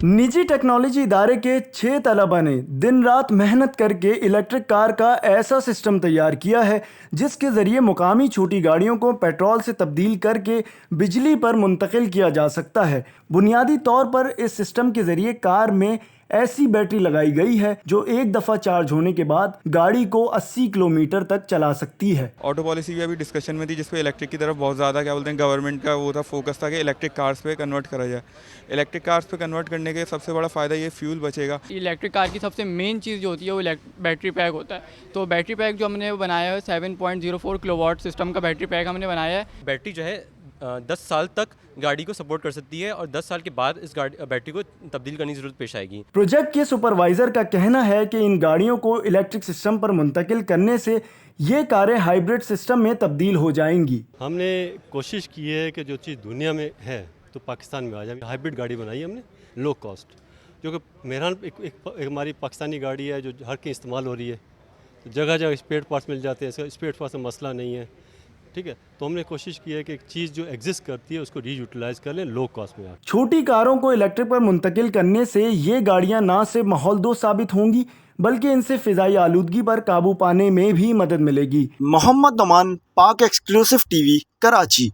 निजी टेक्नोलॉजी इदारे के 6 तलबा ने दिन रात मेहनत करके इलेक्ट्रिक कार का ऐसा सिस्टम तैयार किया है जिसके ज़रिए मुकामी छोटी गाड़ियों को पेट्रोल से तब्दील करके बिजली पर मुंतकिल किया जा सकता है। बुनियादी तौर पर इस सिस्टम के ज़रिए कार में ऐसी बैटरी लगाई गई है जो एक दफ़ा चार्ज होने के बाद गाड़ी को 80 किलोमीटर तक चला सकती है। ऑटो पॉलिसी भी अभी डिस्कशन में थी जिसपे इलेक्ट्रिक की तरफ बहुत ज़्यादा क्या बोलते हैं गवर्नमेंट का वो था फोकस था कि इलेक्ट्रिक कार्स पे कन्वर्ट करा जाए। इलेक्ट्रिक कार्स पे कन्वर्ट करने के सबसे बड़ा फ़ायदा ये फ्यूल बचेगा। इलेक्ट्रिक कार की सबसे मेन चीज़ जो होती है वो बैटरी पैक होता है। तो बैटरी पैक जो हमने बनाया है 7.04 किलोवाट सिस्टम का बैटरी पैक हमने बनाया है। बैटरी जो है 10 साल तक गाड़ी को सपोर्ट कर सकती है और 10 साल के बाद इस बैटरी को तब्दील करने की ज़रूरत पेश आएगी। प्रोजेक्ट के सुपरवाइजर का कहना है कि इन गाड़ियों को इलेक्ट्रिक सिस्टम पर मुंतकिल करने से ये कारें हाइब्रिड सिस्टम में तब्दील हो जाएंगी। हमने कोशिश की है कि जो चीज़ दुनिया में है तो पाकिस्तान में आ जाए। हाइब्रिड गाड़ी बनाई हमने लो कॉस्ट, जो कि मेहरान एक हमारी पाकिस्तानी गाड़ी है जो हर कहीं इस्तेमाल हो रही है। तो जगह जगह स्पेयर पार्ट्स मिल जाते हैं, इसका स्पेयर पार्ट्स का मसला नहीं है। ठीक है, तो हमने कोशिश की है कि एक चीज़ जो एग्जिस्ट करती है उसको रीयूटिलाइज कर लें लो कॉस्ट में। छोटी कारों को इलेक्ट्रिक पर मुंतकिल करने से ये गाड़ियां ना सिर्फ माहौलदोस्त साबित होंगी बल्कि इनसे फिजाई आलूदगी पर काबू पाने में भी मदद मिलेगी। मोहम्मद नोमान, पाक एक्सक्लूसिव टीवी, कराची।